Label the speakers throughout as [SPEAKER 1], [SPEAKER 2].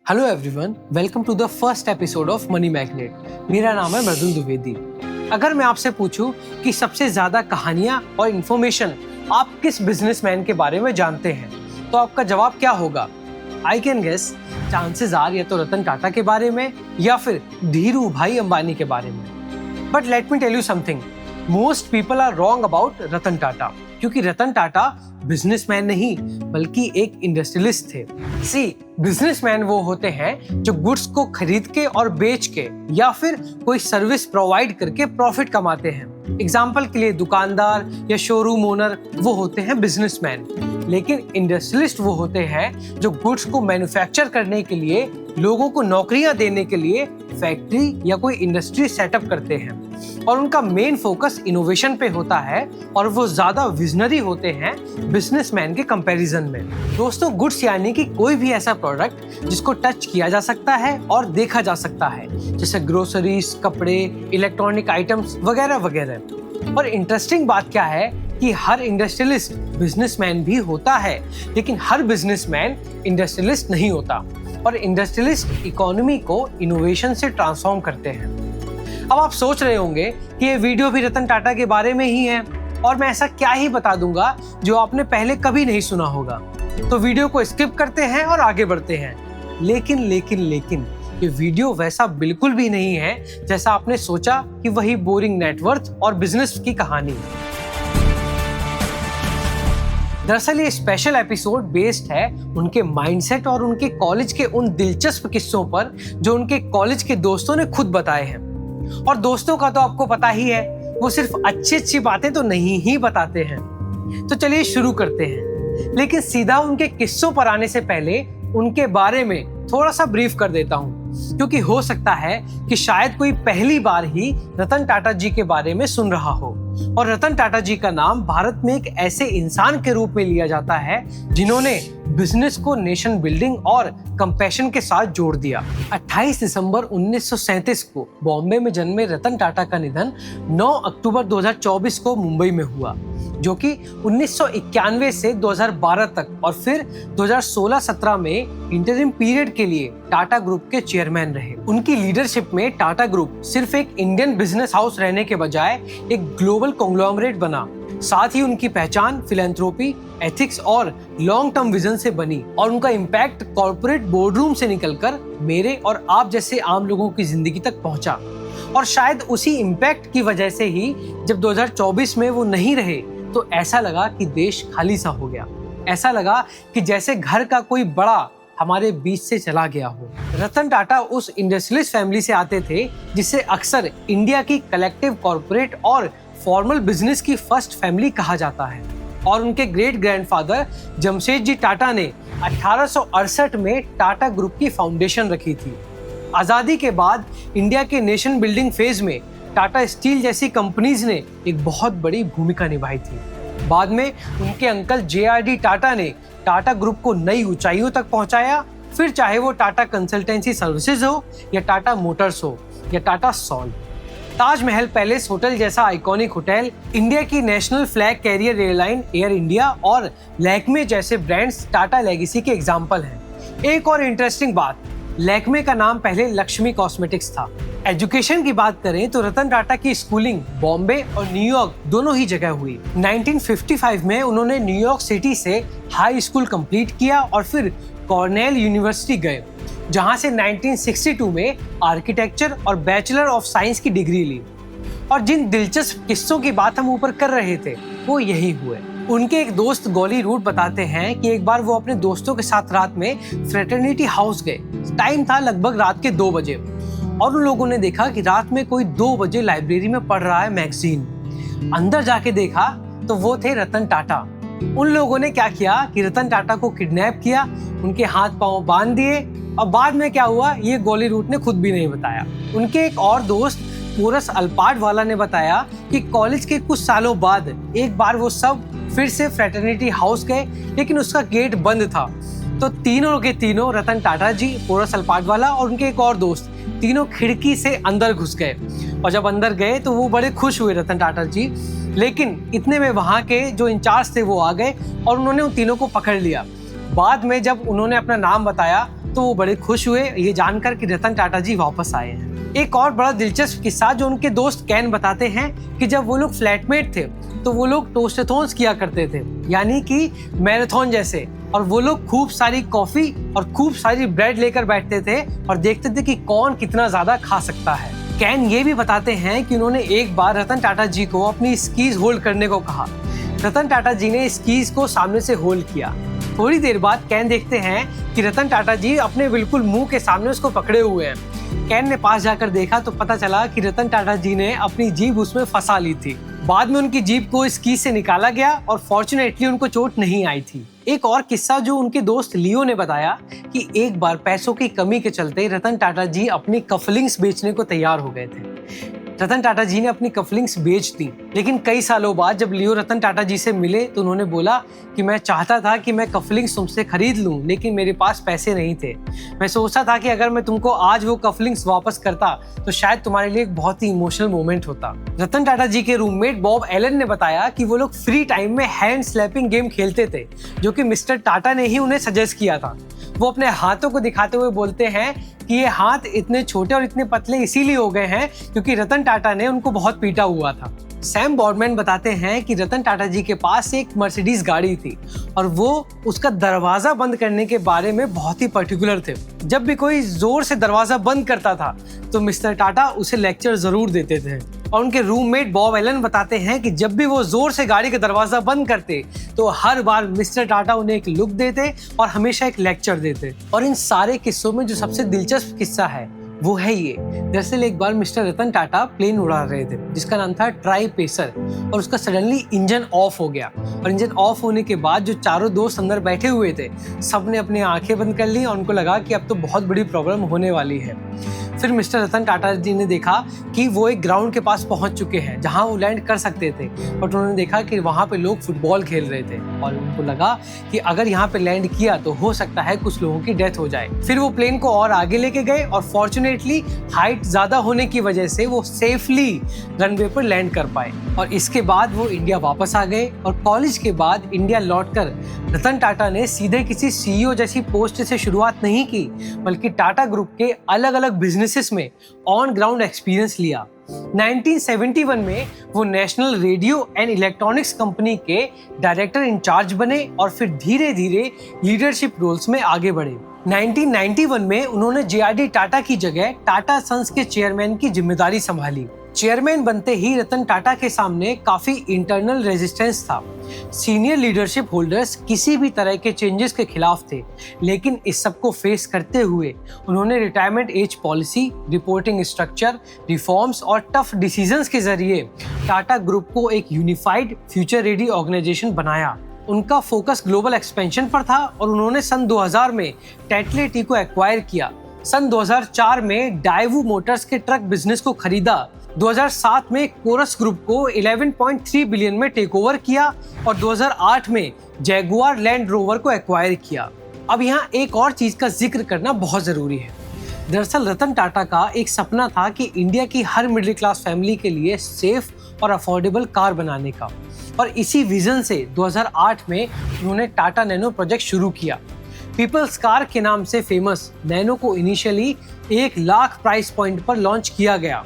[SPEAKER 1] Hello everyone, welcome to the first episode of money magnet. मेरा नाम है मृदुल द्विवेदी। अगर मैं आपसे पूछूं कि सबसे ज्यादा कहानियां और इन्फॉर्मेशन आप किस बिजनेसमैन के बारे में जानते हैं, तो आपका जवाब क्या होगा? I can guess, chances are या तो रतन टाटा के बारे में या फिर धीरू भाई अंबानी के बारे में। But let me tell you something, most people are wrong about Ratan Tata, क्योंकि रतन टाटा बिजनेसमैन नहीं बल्कि एक इंडस्ट्रियलिस्ट थे। सी, बिजनेसमैन वो होते हैं जो गुड्स को खरीद के और बेच के या फिर कोई सर्विस प्रोवाइड करके प्रॉफिट कमाते हैं। एग्जाम्पल के लिए दुकानदार या शोरूम ओनर वो होते हैं बिजनेसमैन। लेकिन इंडस्ट्रियलिस्ट वो होते हैं जो गुड्स को मैन्युफैक्चर करने के लिए, लोगों को नौकरियां देने के लिए फैक्ट्री या कोई इंडस्ट्री सेटअप करते हैं और उनका मेन फोकस इनोवेशन पे होता है और वो ज्यादा विजनरी होते हैं बिजनेसमैन के कंपैरिजन में। दोस्तों, गुड्स यानी कि कोई भी ऐसा प्रोडक्ट जिसको टच किया जा सकता है और देखा जा सकता है, जैसे ग्रोसरीज, कपड़े, इलेक्ट्रॉनिक आइटम्स वगैरह वगैरह। और इंटरेस्टिंग बात क्या है कि हर इंडस्ट्रियलिस्ट बिजनेसमैन भी होता है, लेकिन हर बिजनेसमैन इंडस्ट्रियलिस्ट नहीं होता। और इंडस्ट्रियलिस्ट इकोनॉमी को इनोवेशन से ट्रांसफॉर्म करते हैं। अब आप सोच रहे होंगे कि ये वीडियो भी रतन टाटा के बारे में ही है और मैं ऐसा क्या ही बता दूंगा जो आपने पहले कभी नहीं सुना होगा। तो वीडियो को स्किप करते हैं और आगे बढ़ते हैं। लेकिन ये वीडियो वैसा बिल्कुल भी नहीं है जैसा आपने सोचा कि वही बोरिंग नेटवर्थ और बिजनेस की कहानी। दरअसल ये स्पेशल एपिसोड बेस्ड है उनके माइंडसेट और उनके कॉलेज के उन दिलचस्प किस्सों पर जो उनके कॉलेज के दोस्तों ने खुद बताए हैं। और दोस्तों का तो आपको पता ही है, वो सिर्फ अच्छी बातें तो नहीं ही बताते हैं। तो चलिए शुरू करते हैं। लेकिन सीधा उनके किस्सों पर आने से पहले उनके बारे में थोड़ा सा ब्रीफ कर देता हूँ, क्योंकि हो सकता है कि शायद कोई पहली बार ही रतन टाटा जी के बारे में सुन रहा हो। और रतन टाटा जी का नाम भारत में एक ऐसे इंसान के रूप में लिया जाता है जिन्होंने बिजनेस को नेशन बिल्डिंग और कंपैशन के साथ जोड़ दिया। 28 दिसंबर 1937 को बॉम्बे में जन्मे रतन टाटा का निधन 9 अक्टूबर 2024 को मुंबई में हुआ, जो कि 1991 से 2012 तक और फिर 2016-17 में इंटरिम पीरियड के लिए टाटा ग्रुप के चेयरमैन रहे। उनकी लीडरशिप में टाटा ग्रुप सिर्फ एक इंडियन बिजनेस हाउस रहने के बजाय एक ग्लोबल कॉन्ग्लोमरेट बना। साथ ही उनकी पहचान फिलैंथ्रोपी, एथिक्स और लॉन्ग टर्म विजन से बनी और उनका इम्पैक्ट कॉर्पोरेट बोर्डरूम से निकलकर मेरे और आप जैसे आम लोगों की जिंदगी तक पहुंचा। और शायद उसी इम्पैक्ट की वजह से ही जब 2024 में वो नहीं रहे तो ऐसा लगा कि देश खाली सा हो गया। ऐसा लगा कि जैसे घर का कोई बड़ा हमारे बीच से चला गया हो। रतन टाटा उस इंडस्ट्रियलिस्ट फैमिली से आते थे जिसे अक्सर इंडिया की कलेक्टिव कॉर्पोरेट और फॉर्मल बिजनेस की फर्स्ट फैमिली कहा जाता है। और उनके ग्रेट ग्रैंडफादर जमशेदजी टाटा ने 1868 में टाटा ग्रुप की फाउंडेशन रखी थी। आजादी के बाद इंडिया के नेशन बिल्डिंग फेज में टाटा स्टील जैसी कंपनीज ने एक बहुत बड़ी भूमिका निभाई थी। बाद में उनके अंकल JRD टाटा ने टाटा ग्रुप को नई ऊंचाइयों तक पहुंचाया। फिर चाहे वो टाटा कंसल्टेंसी सर्विसेज हो या टाटा मोटर्स हो या Tata Salt. Taj Mahal Palace Hotel जैसा आइकॉनिक होटल, इंडिया की national flag carrier airline Air India और लैक्मे जैसे ब्रांड्स टाटा लेगेसी के एग्जाम्पल हैं। एक और इंटरेस्टिंग बात, लैक्मे का नाम पहले लक्ष्मी कॉस्मेटिक्स था। एजुकेशन की बात करें तो रतन टाटा की स्कूलिंग बॉम्बे और न्यूयॉर्क दोनों ही जगह हुई। 1955 में उन्होंने न्यूयॉर्क सिटी से हाई स्कूल कंप्लीट किया और फिर कॉर्नेल यूनिवर्सिटी गए, जहां से 1962 में आर्किटेक्चर और बैचलर ऑफ साइंस की डिग्री ली। और जिन दिलचस्प किस्सों की बात हम ऊपर कर रहे थे वो यही हुए। उनके एक दोस्त गॉली रूट बताते हैं कि एक बार वो अपने दोस्तों के साथ रात में फ्रेटर्निटी हाउस गए। टाइम था लगभग रात के 2 बजे और उन लोगों ने देखा कि रात में कोई 2 बजे लाइब्रेरी में पढ़ रहा है मैगजीन। अंदर जाके देखा तो वो थे रतन टाटा। उन लोगों ने क्या किया कि रतन टाटा को किडनैप किया, उनके हाथ पांव बांध दिए। और बाद में क्या हुआ ये गॉली रूट ने खुद भी नहीं बताया। उनके एक और दोस्त पोरस अल्पाडवाला ने बताया कि कॉलेज के कुछ सालों बाद एक बार वो सब फिर से फ्रेटर्निटी हाउस गए, लेकिन उसका गेट बंद था। तो तीनों के तीनों, रतन टाटा जी, पोरस अल्पाडवाला और उनके एक और दोस्त, तीनों खिड़की से अंदर घुस गए। और जब अंदर गए तो वो बड़े खुश हुए रतन टाटा जी, लेकिन इतने में वहाँ के जो इंचार्ज थे वो आ गए और उन्होंने उन तीनों को पकड़ लिया। बाद में जब उन्होंने अपना नाम बताया तो वो बड़े खुश हुए ये जानकर कि रतन टाटा जी वापस आए हैं। एक और बड़ा दिलचस्प किस्सा जो उनके दोस्त कैन बताते हैं कि जब वो लोग फ्लैटमेट थे तो वो लोग टोस्टेथॉन्स किया करते थे, यानी कि मैराथन जैसे, और वो लोग खूब सारी कॉफी और खूब सारी ब्रेड लेकर बैठते थे और देखते थे कि कौन कितना ज्यादा खा सकता है। कैन ये भी बताते हैं कि उन्होंने एक बार रतन टाटा जी को अपनी स्कीज होल्ड करने को कहा। रतन टाटा जी ने स्कीज को सामने से होल्ड किया। थोड़ी देर बाद कैन देखते हैं कि रतन टाटा जी अपने बिल्कुल मुंह के सामने उसको पकड़े हुए हैं। कैन ने पास जाकर देखा तो पता चला कि रतन टाटा जी ने अपनी जीभ उसमें फंसा ली थी। बाद में उनकी जीभ को इस कीज से निकाला गया और फॉर्चुनेटली उनको चोट नहीं आई थी। एक और किस्सा जो उनके दोस्त लियो ने बताया कि एक बार पैसों की कमी के चलते रतन टाटा जी अपनी कफलिंग्स बेचने को तैयार हो गए थे। रतन टाटा जी ने अपनी कफलिंग्स बेच दी, लेकिन कई सालों बाद जब लियो रतन टाटा जी से मिले तो उन्होंने बोला कि मैं चाहता था कि मैं कफलिंग्स तुमसे खरीद लूं, लेकिन मेरे पास पैसे नहीं थे। मैं सोचता था कि अगर मैं तुमको आज वो कफलिंग्स वापस करता तो शायद तुम्हारे लिए एक बहुत ही इमोशनल मोमेंट होता। रतन टाटा जी के रूममेट बॉब एलन ने बताया कि वो लोग फ्री टाइम में हैंड स्लैपिंग गेम खेलते थे, जो कि मिस्टर टाटा ने ही उन्हें सजेस्ट किया था। वो अपने हाथों को दिखाते हुए बोलते हैं कि ये हाथ इतने छोटे और इतने पतले इसीलिए हो गए हैं क्योंकि रतन टाटा ने उनको बहुत पीटा हुआ था। सैम बॉर्डमैन बताते हैं कि रतन टाटा जी के पास एक मर्सिडीज गाड़ी थी और वो उसका दरवाजा बंद करने के बारे में बहुत ही पर्टिकुलर थे। जब भी कोई जोर से दरवाजा बंद करता था तो मिस्टर टाटा उसे लेक्चर जरूर देते थे। और उनके रूममेट बॉब एलन बताते हैं कि जब भी वो जोर से गाड़ी का दरवाजा बंद करते तो हर बार मिस्टर टाटा उन्हें एक लुक देते और हमेशा एक लेक्चर देते। और इन सारे किस्सों में जो सबसे दिलचस्प किस्सा है वो है ये। दरअसल एक बार मिस्टर रतन टाटा प्लेन उड़ा रहे थे जिसका नाम था ट्राई पेसर, और उसका सडनली इंजन ऑफ हो गया। और इंजन ऑफ होने के बाद जो चारों दोस्त अंदर बैठे हुए थे सबने अपनी आंखें बंद कर ली और उनको लगा कि अब तो बहुत बड़ी प्रॉब्लम होने वाली है। फिर मिस्टर रतन टाटा जी ने देखा कि वो एक ग्राउंड के पास पहुंच चुके हैं जहां वो लैंड कर सकते थे, बट उन्होंने देखा कि वहां पे लोग फुटबॉल खेल रहे थे और उनको लगा कि अगर यहाँ पे लैंड किया तो हो सकता है कुछ लोगों की डेथ हो जाए। फिर वो प्लेन को और आगे लेके गए और फॉर्चुनेटली हाइट ज्यादा होने की वजह से वो सेफली रनवे पर लैंड कर पाए। और इसके बाद वो इंडिया वापस आ गए और कॉलेज के बाद इंडिया लौटकर रतन टाटा ने सीधे किसी सीईओ जैसी पोस्ट से शुरुआत नहीं की, बल्कि टाटा ग्रुप के अलग अलग बिजनेसेस में ऑन ग्राउंड एक्सपीरियंस लिया। 1971 में वो national radio and electronics company के डायरेक्टर इंचार्ज बने और फिर धीरे धीरे लीडरशिप रोल्स में आगे बढ़े। 1991 में उन्होंने जेआरडी टाटा की जगह टाटा सन्स के चेयरमैन की जिम्मेदारी संभाली। चेयरमैन बनते ही रतन टाटा के सामने काफी इंटरनल रेजिस्टेंस था। सीनियर लीडरशिप होल्डर्स किसी भी तरह के चेंजेस के खिलाफ थे, लेकिन इस सब को फेस करते हुए उन्होंने retirement age policy, reporting structure, reforms और टफ डिसीजंस के जरिए टाटा ग्रुप को एक यूनिफाइड फ्यूचर रेडी ऑर्गेनाइजेशन बनाया। उनका फोकस ग्लोबल एक्सपेंशन पर था और उन्होंने सन 2000 में टेटले टी को एक्वायर किया। सन 2004 में डाइवू मोटर्स के ट्रक बिजनेस को खरीदा। 2007 में कोरस ग्रुप को 11.3 बिलियन में टेक ओवर किया और 2008 में जैगुआर लैंड रोवर को एक्वायर किया। अब यहाँ एक और चीज का जिक्र करना बहुत जरूरी है। दरअसल रतन टाटा का एक सपना था कि इंडिया की हर मिडिल क्लास फैमिली के लिए सेफ और अफोर्डेबल कार बनाने का, और इसी विजन से 2008 में उन्होंने टाटा नैनो प्रोजेक्ट शुरू किया। पीपल्स कार के नाम से फेमस नैनो को इनिशियली 1 लाख प्राइस पॉइंट पर लॉन्च किया गया।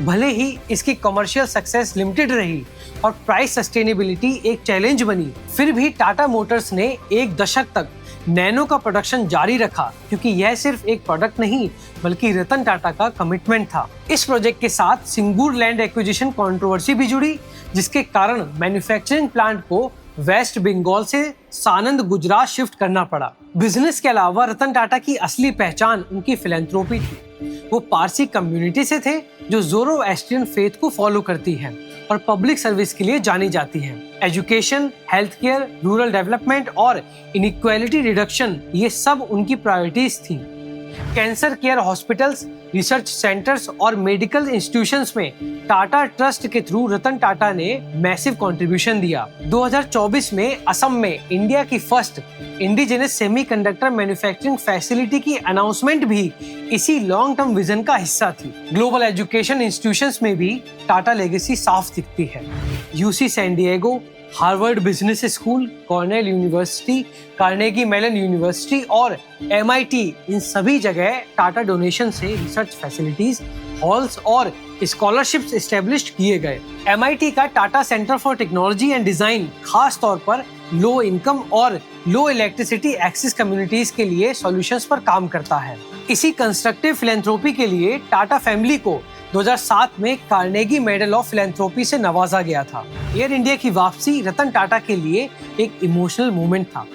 [SPEAKER 1] भले ही इसकी कमर्शियल सक्सेस लिमिटेड रही और प्राइस सस्टेनेबिलिटी एक चैलेंज बनी, फिर भी टाटा मोटर्स ने 1 दशक तक नैनो का प्रोडक्शन जारी रखा, क्योंकि यह सिर्फ एक प्रोडक्ट नहीं बल्कि रतन टाटा का कमिटमेंट था। इस प्रोजेक्ट के साथ सिंगूर लैंड एक्विजिशन कंट्रोवर्सी भी जुड़ी, जिसके कारण मैन्युफैक्चरिंग प्लांट को वेस्ट बंगाल से सानंद गुजरात शिफ्ट करना पड़ा। बिजनेस के अलावा रतन टाटा की असली पहचान उनकी फिलैंथ्रोपी थी। वो पारसी कम्युनिटी से थे जो ज़ोरोएस्ट्रियन फेथ को फॉलो करती है और पब्लिक सर्विस के लिए जानी जाती है। Education, health care, rural development और इनइक्वालिटी रिडक्शन, ये सब उनकी प्रायोरिटीज थी। Cancer care hospitals, research centres और मेडिकल इंस्टीट्यूशंस में टाटा ट्रस्ट के थ्रू रतन टाटा ने मैसिव कंट्रीब्यूशन दिया। 2024 में असम में इंडिया की first indigenous semiconductor manufacturing facility की अनाउंसमेंट भी इसी लॉन्ग टर्म विजन का हिस्सा थी। ग्लोबल एजुकेशन इंस्टीट्यूशंस में भी टाटा लेगेसी साफ दिखती है। UC San Diego, Harvard business school, Cornell university, Carnegie Mellon university और MIT, इन सभी जगह टाटा डोनेशन से रिसर्च फैसिलिटीज, हॉल्स और स्कॉलरशिप्स एस्टेब्लिश किए गए। MIT का Tata centre for technology and design खास तौर पर लो इनकम और लो इलेक्ट्रिसिटी एक्सेस कम्युनिटीज के लिए सॉल्यूशंस पर काम करता है। इसी कंस्ट्रक्टिव फिलैंथ्रोपी के लिए टाटा फैमिली को 2007 में कार्नेगी मेडल ऑफ फिलैंथ्रोपी से नवाजा गया था। एयर इंडिया की वापसी रतन टाटा के लिए एक इमोशनल मोमेंट था।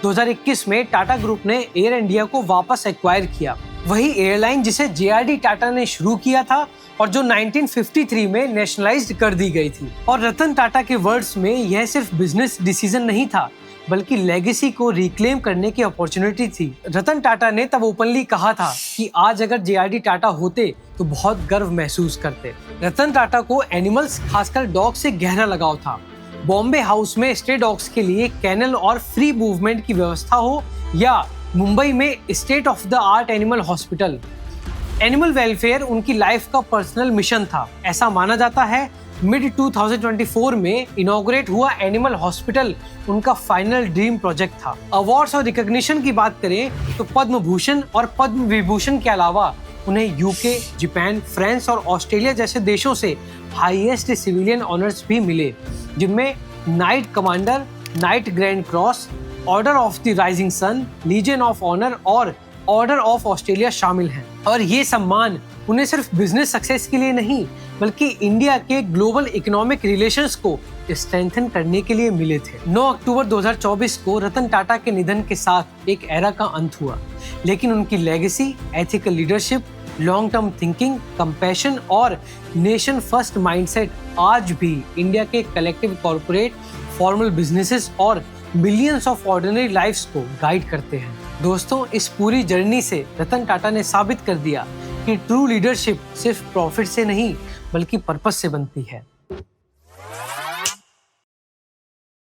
[SPEAKER 1] 2021 में टाटा ग्रुप ने एयर इंडिया को वापस एक्वायर किया, वही एयरलाइन जिसे JRD टाटा ने शुरू किया था और जो 1953 में नेशनलाइज्ड कर दी गई थी। और रतन टाटा के वर्ड्स में यह सिर्फ बिजनेस डिसीजन नहीं था, बल्कि लेगेसी को रिक्लेम करने की अपॉर्चुनिटी थी। रतन टाटा ने तब ओपनली कहा था कि आज अगर JRD टाटा होते तो बहुत गर्व महसूस करते। रतन टाटा को एनिमल्स, खासकर डॉग से गहरा लगाव था। बॉम्बे हाउस में स्टे डॉग्स के लिए कैनल और फ्री मूवमेंट की व्यवस्था हो या मुंबई में state of the art animal hospital, animal welfare उनकी लाइफ का पर्सनल मिशन था। ऐसा माना जाता है मिड 2024 में इनॉग्रेट हुआ एनिमल हॉस्पिटल उनका फाइनल ड्रीम प्रोजेक्ट था। अवार्ड्स और रिकॉग्निशन की बात करें तो पद्म भूषण और पद्म विभूषण के अलावा उन्हें UK, जापान, फ्रांस और ऑस्ट्रेलिया जैसे देशों से हाईएस्ट सिविलियन ऑनर्स भी मिले, जिनमें knight commander, knight grand cross, order of the rising sun, legion of honour और ऑर्डर ऑफ ऑस्ट्रेलिया शामिल हैं। और ये सम्मान उन्हें सिर्फ बिजनेस सक्सेस के लिए नहीं, बल्कि इंडिया के ग्लोबल इकोनॉमिक रिलेशंस को स्ट्रेंथन करने के लिए मिले थे। 9 अक्टूबर 2024 को रतन टाटा के निधन के साथ एक एरा का अंत हुआ, लेकिन उनकी legacy, ethical leadership, long term thinking, compassion और नेशन फर्स्ट माइंडसेट आज भी इंडिया के कलेक्टिव कॉर्पोरेट, फॉर्मल बिजनेसेस और मिलियंस ऑफ ऑर्डिनरी लाइफ्स को गाइड करते हैं। दोस्तों, इस पूरी जर्नी से रतन टाटा ने साबित कर दिया कि ट्रू लीडरशिप सिर्फ प्रॉफिट से नहीं, बल्कि पर्पस से बनती है।